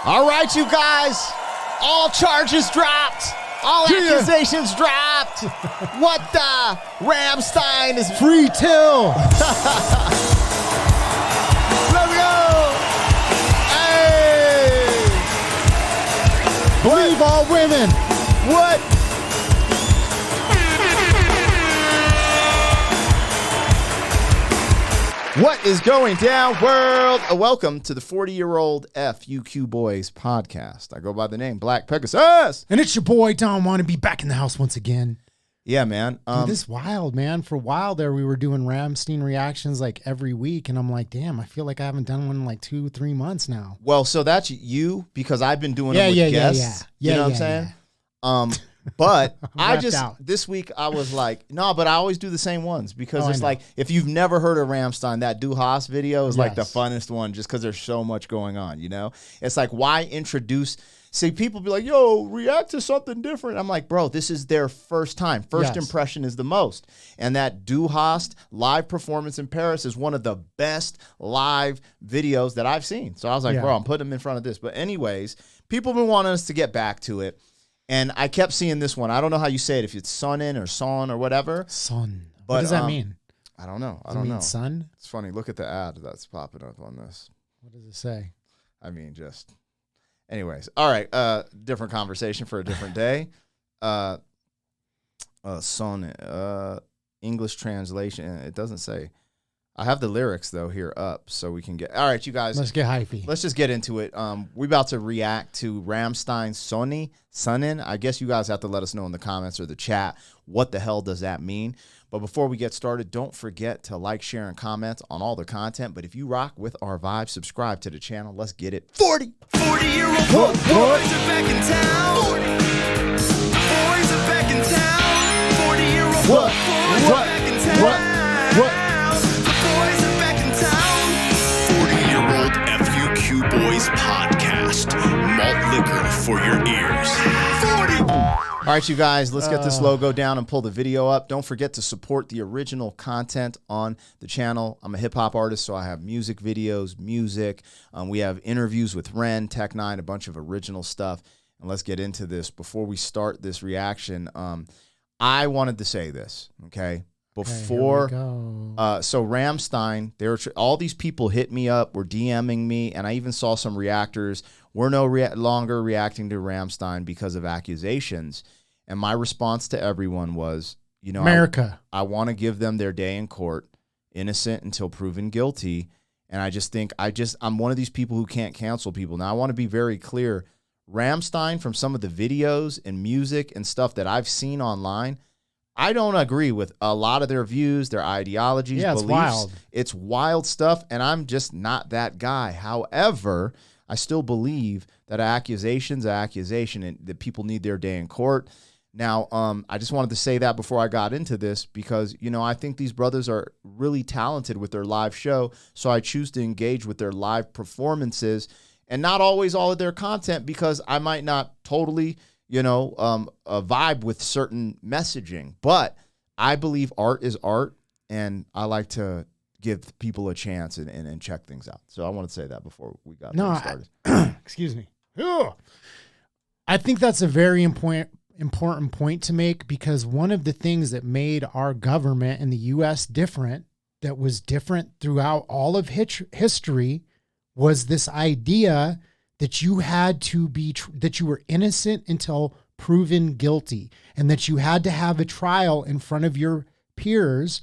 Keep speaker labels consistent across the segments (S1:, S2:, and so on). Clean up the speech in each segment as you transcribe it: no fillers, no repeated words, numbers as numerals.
S1: All right, you guys. All charges dropped. All accusations dropped. What the? Rammstein is
S2: free till.
S1: Let's go. Hey.
S2: Believe all women.
S1: What? What is going down, world? Welcome to the 40-year-old FUQ Boys podcast. I go by the name Black Pegasus.
S2: And it's your boy, Don Wannabe, back in the house once again.
S1: Yeah, man.
S2: Dude, this is wild, man. For a while there, we were doing Rammstein reactions like every week, and I'm like, damn, I feel like I haven't done one in like 2-3 months now.
S1: Well, so that's you, because I've been doing them with guests. You know what I'm saying? But this week I was like, no, but I always do the same ones because it's like, if you've never heard of Rammstein, that Du Hast video is like the funnest one just because there's so much going on, you know? It's like, why introduce... See, people be like, yo, react to something different. I'm like, bro, this is their first time. First impression is the most. And that Du Hast live performance in Paris is one of the best live videos that I've seen. So I was like, bro, I'm putting them in front of this. But anyways, people have been wanting us to get back to it. And I kept seeing this one. I don't know how you say it, if it's Sonne or Sonne or whatever.
S2: Sonne.
S1: But,
S2: what does that mean?
S1: I don't know.
S2: Does it mean sun?
S1: It's funny. Look at the ad that's popping up on this.
S2: What does it say?
S1: I mean, just... Anyways, all right, different conversation for a different day. Sonne, English translation, it doesn't say. I have the lyrics, though, here up, so we can get... All right, you guys.
S2: Let's get hypey.
S1: Let's just get into it. We're about to react to Rammstein Sonne. I guess you guys have to let us know in the comments or the chat what the hell does that mean. But before we get started, don't forget to like, share, and comment on all the content. But if you rock with our vibe, subscribe to the channel. Let's get it.
S3: 40-year-old boys are back in town. 40. The boys are back in town. 40-year-old boys are back in town. The boys are back in town. 40-year-old FUQ Boys podcast. Malt liquor for your ears. 40.
S1: All right, you guys, let's get this logo down and pull the video up. Don't forget to support the original content on the channel. I'm a hip-hop artist, so I have music videos, music. We have interviews with Ren, Tech9, a bunch of original stuff. And let's get into this. Before we start this reaction, I wanted to say this, okay? Before, so Rammstein, all these people hit me up, were DMing me, and I even saw some reactors. We're no longer reacting to Rammstein because of accusations. And my response to everyone was, you know,
S2: America.
S1: I want to give them their day in court, innocent until proven guilty. And I just think I'm one of these people who can't cancel people. Now, I want to be very clear. Rammstein, from some of the videos and music and stuff that I've seen online, I don't agree with a lot of their views, their ideologies, beliefs. It's wild. It's wild stuff, and I'm just not that guy. However, I still believe that accusation's an accusation and that people need their day in court. Now, I just wanted to say that before I got into this because, you know, I think these brothers are really talented with their live show, so I choose to engage with their live performances and not always all of their content because I might not totally... a vibe with certain messaging. But I believe art is art, and I like to give people a chance and check things out. So I want to say that before we got started.
S2: Excuse me. I think that's a very important point to make because one of the things that made our government in the U.S. different, that was different throughout all of history, was this idea that you had to be, that you were innocent until proven guilty, and that you had to have a trial in front of your peers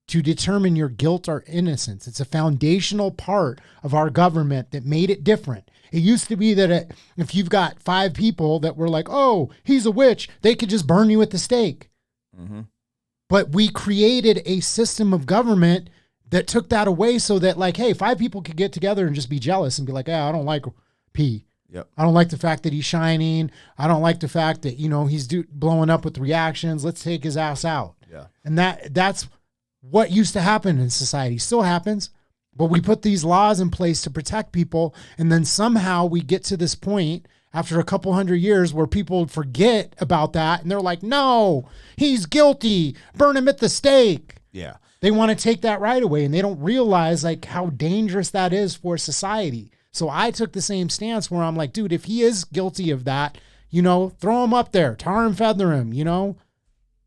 S2: to determine your guilt or innocence. It's a foundational part of our government that made it different. It used to be that if you've got 5 people that were like, oh, he's a witch, they could just burn you at the stake. Mm-hmm. But we created a system of government that took that away so that, like, hey, 5 people could get together and just be jealous and be like, I don't like P.
S1: Yep.
S2: I don't like the fact that he's shining. I don't like the fact that, he's blowing up with reactions. Let's take his ass out.
S1: Yeah.
S2: And that's what used to happen in society. Still happens. But we put these laws in place to protect people. And then somehow we get to this point after a couple hundred years where people forget about that. And they're like, no, he's guilty. Burn him at the stake.
S1: Yeah.
S2: They want to take that right away. And they don't realize like how dangerous that is for society. So I took the same stance where I'm like, dude, if he is guilty of that, you know, throw him up there, tar and feather him, you know?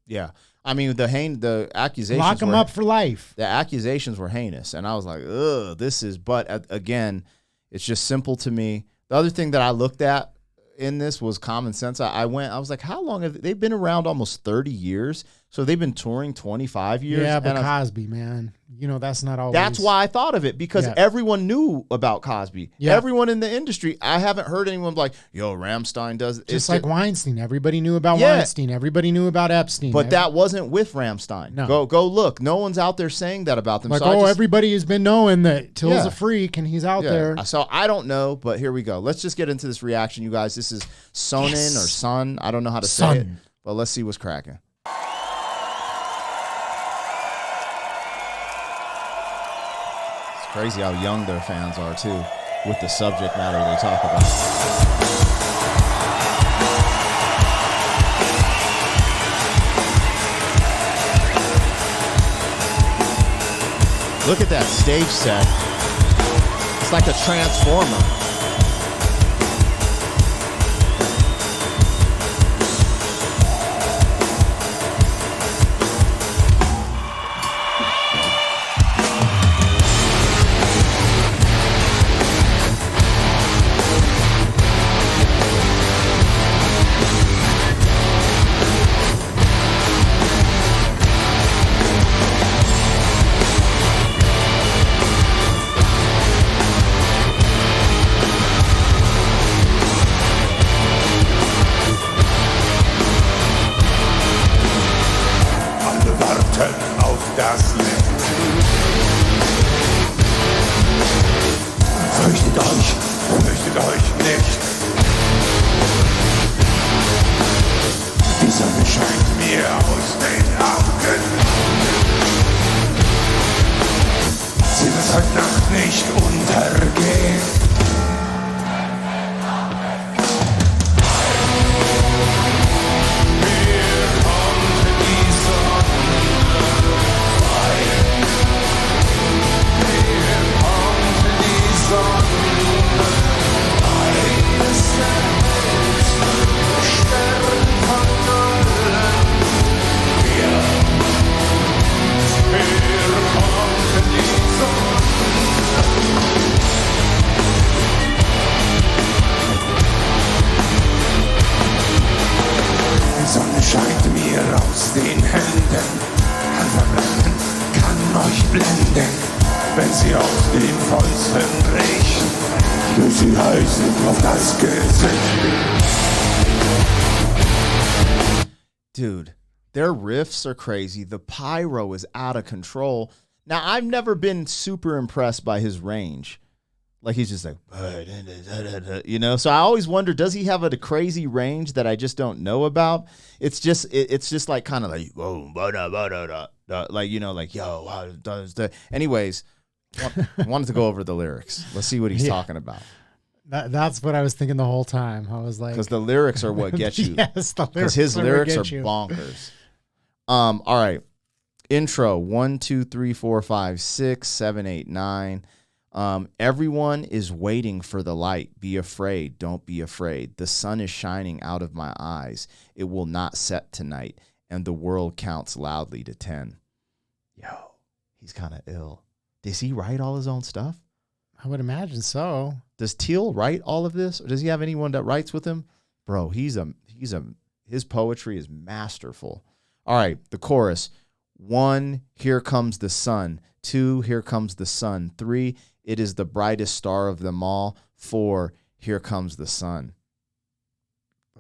S1: Yeah. I mean, the accusations
S2: Lock him up for life.
S1: The accusations were heinous. And I was like, ugh, but again, it's just simple to me. The other thing that I looked at in this was common sense. I was like, how long have they've been around? Almost 30 years. So they've been touring 25 years.
S2: Yeah, but Cosby, man, you know, that's not always.
S1: That's why I thought of it, because everyone knew about Cosby. Yeah. Everyone in the industry. I haven't heard anyone like, yo, Rammstein does it.
S2: Just like Weinstein. Everybody knew about Weinstein. Everybody knew about Epstein.
S1: But that wasn't with Rammstein.
S2: No.
S1: Go look. No one's out there saying that about them.
S2: Like,
S1: so
S2: everybody has been knowing that Till's a freak and he's out there.
S1: So I don't know, but here we go. Let's just get into this reaction, you guys. This is Sonne or Son. I don't know how to say it, but let's see what's cracking. Crazy how young their fans are too, with the subject matter they talk about. Look at that stage set. It's like a transformer.
S3: Fürchtet euch nicht. Die Sonne scheint mir aus den Augen. Sie wird heute Nacht nicht untergehen. Scheint mir aus den Händen, kann verbrennen, kann euch blenden, wenn sie aus den Fäusten bricht, muss sie heißen auf das Gesicht.
S1: Dude, their riffs are crazy. The pyro is out of control. Now, I've never been super impressed by his range. Like, he's just like, you know? So I always wonder, does he have a crazy range that I just don't know about? It's just like kind of like, whoa, like, you know, like, yo. Anyways, wanted to go over the lyrics. Let's see what he's talking about.
S2: That's what I was thinking the whole time. I was like,
S1: because the lyrics are what get you.
S2: Yes,
S1: because his lyrics are bonkers. All right. Intro 1, 2, 3, 4, 5, 6, 7, 8, 9. Everyone is waiting for the light. Be afraid. Don't be afraid. The sun is shining out of my eyes. It will not set tonight. And the world counts loudly to 10. Yo, he's kind of ill. Does he write all his own stuff?
S2: I would imagine so.
S1: Does Teal write all of this? Or does he have anyone that writes with him? Bro, his poetry is masterful. All right, the chorus. 1, here comes the sun. 2, here comes the sun. 3, it is the brightest star of them all. 4, here comes the sun.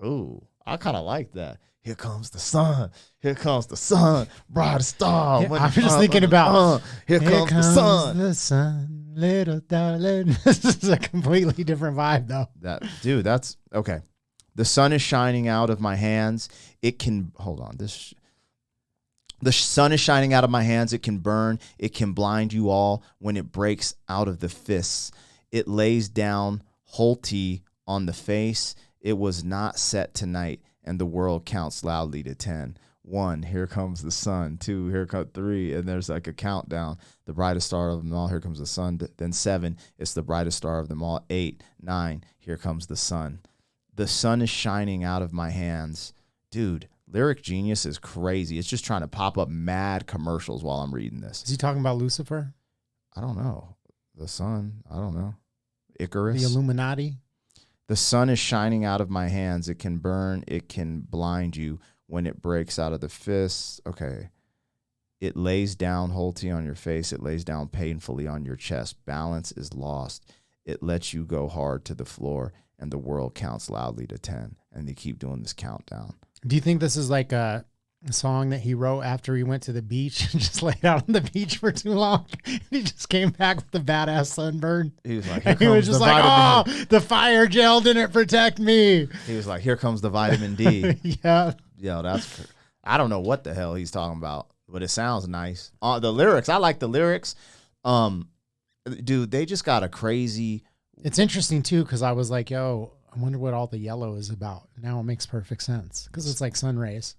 S1: Ooh, I kind of like that. Here comes the sun. Here comes the sun. Brightest star.
S2: Yeah, I'm just thinking about
S1: here comes the sun.
S2: The sun, little darling. This is a completely different vibe, though.
S1: That's okay. The sun is shining out of my hands. It can hold on. The sun is shining out of my hands. It can burn. It can blind you all when it breaks out of the fists. It lays down Holty on the face. It was not set tonight, and the world counts loudly to 10. 1, here comes the sun. 2, here comes 3, and there's like a countdown. The brightest star of them all, here comes the sun. Then 7, it's the brightest star of them all. 8, 9, here comes the sun. The sun is shining out of my hands. Dude, lyric genius is crazy. It's just trying to pop up mad commercials while I'm reading this.
S2: Is he talking about Lucifer?
S1: I don't know. The sun, I don't know. Icarus.
S2: The Illuminati?
S1: The sun is shining out of my hands. It can burn. It can blind you when it breaks out of the fists. Okay. It lays down wholly on your face. It lays down painfully on your chest. Balance is lost. It lets you go hard to the floor, and the world counts loudly to 10. And they keep doing this countdown.
S2: Do you think this is like a song that he wrote after he went to the beach and just laid out on the beach for too long? He just came back with the badass sunburn.
S1: He was like,
S2: he was just like, oh, the fire gel didn't protect me.
S1: He was like, here comes the vitamin D.
S2: Yeah.
S1: Yo, I don't know what the hell he's talking about, but it sounds nice. The lyrics, I like the lyrics. Dude, they just got a crazy.
S2: It's interesting too, because I was like, yo, I wonder what all the yellow is about. Now it makes perfect sense because it's like sun rays.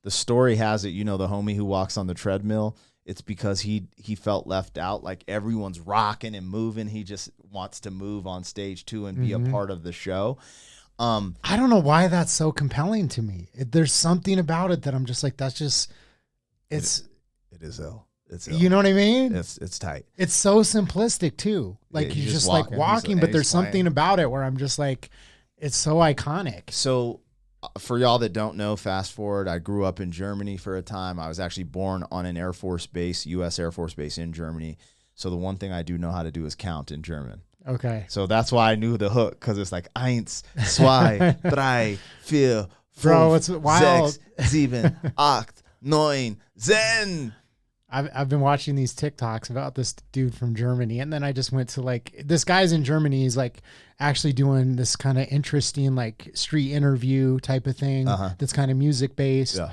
S1: Story has it, you know, the homie who walks on the treadmill, it's because he felt left out. Like everyone's rocking and moving. He just wants to move on stage too and be a part of the show.
S2: I don't know why that's so compelling to me. There's something about it that I'm just like, that's just, it
S1: is ill. It's ill.
S2: You know what I mean?
S1: It's tight.
S2: It's so simplistic too. Like
S1: Yeah,
S2: he's
S1: he's
S2: just
S1: just
S2: like walking, but there's
S1: playing.
S2: something about it where I'm just like, it's so iconic.
S1: So for y'all that don't know, fast forward, I grew up in Germany for a time. I was actually born on an Air Force base, U.S. Air Force base in Germany. So the one thing I do know how to do is count in German.
S2: Okay.
S1: So that's why I knew the hook, because it's like 1, 2, 3, 4, 5,
S2: Bro, it's wild.
S1: 6, 7, 8, 9, 10.
S2: I've been watching these TikToks about this dude from Germany, and then I just went to like, this guy's in Germany. He's like actually doing this kind of interesting like street interview type of thing that's kind of music based.
S1: Yeah.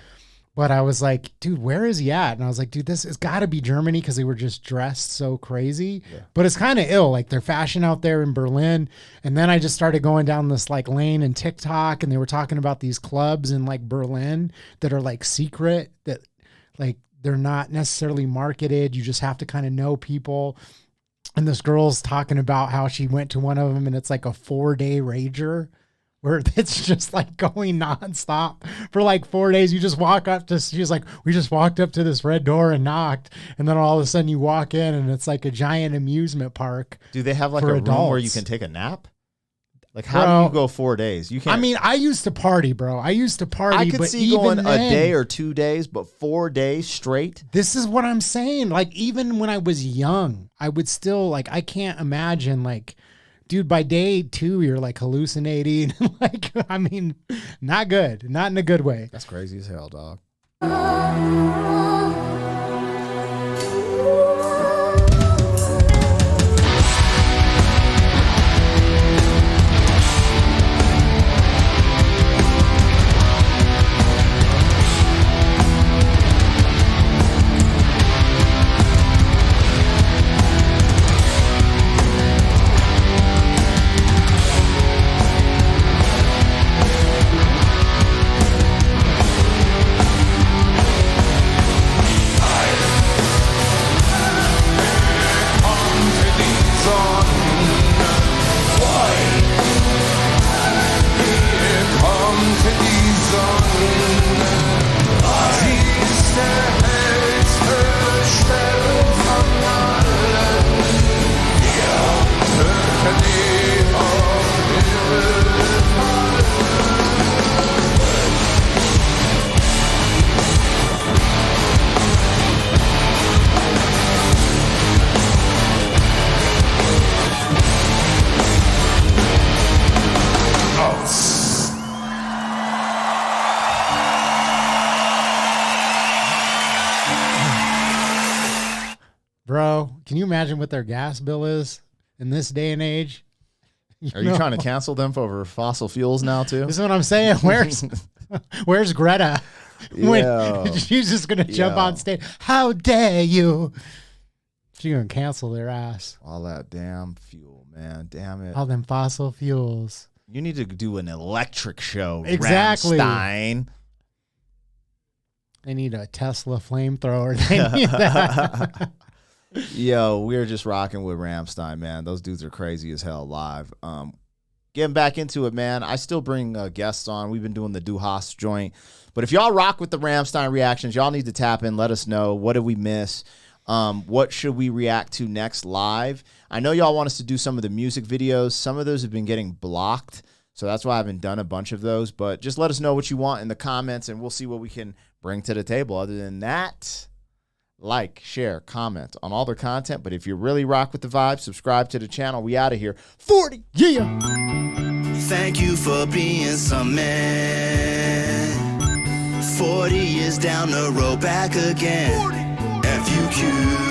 S2: But I was like, dude, where is he at? And I was like, dude, this has got to be Germany because they were just dressed so crazy. Yeah. But it's kind of ill, like their fashion out there in Berlin. And then I just started going down this like lane in TikTok, and they were talking about these clubs in like Berlin that are like secret, that like they're not necessarily marketed. You just have to kind of know people. And this girl's talking about how she went to one of them, and it's like a 4-day rager where it's just like going nonstop for like 4 days. You just walk up to, she's like, we just walked up to this red door and knocked. And then all of a sudden you walk in and it's like a giant amusement park.
S1: Do they have like a room where you can take a nap? Like, how do you go 4 days? You can't.
S2: I mean, I used to party, bro. I used to party.
S1: I could
S2: but
S1: see going
S2: then,
S1: a day or 2 days, but 4 days straight.
S2: This is what I'm saying. Like, even when I was young, I would still, like, I can't imagine, like, dude, by day 2, you're like hallucinating. Like, I mean, not good. Not in a good way.
S1: That's crazy as hell, dog.
S2: Bro, can you imagine what their gas bill is in this day and age?
S1: Are you trying to cancel them over fossil fuels now too?
S2: This is what I'm saying. Where's Greta? When she's just gonna jump on stage. How dare you? She's gonna cancel their ass.
S1: All that damn fuel, man. Damn it.
S2: All them fossil fuels.
S1: You need to do an electric show.
S2: Exactly.
S1: Rammstein.
S2: They need a Tesla flamethrower. They need that.
S1: Yo, we're just rocking with Rammstein, man. Those dudes are crazy as hell live. Getting back into it, man. I still bring guests on. We've been doing the Du Hast joint. But if y'all rock with the Rammstein reactions, y'all need to tap in. Let us know. What did we miss? What should we react to next live? I know y'all want us to do some of the music videos. Some of those have been getting blocked, so that's why I haven't done a bunch of those. But just let us know what you want in the comments, and we'll see what we can bring to the table. Other than that, like, share, comment on all their content. But if you really rock with the vibe, subscribe to the channel. We out of here. 40. Yeah.
S3: Thank you for being some man. 40 years down the road, back again. FUQ.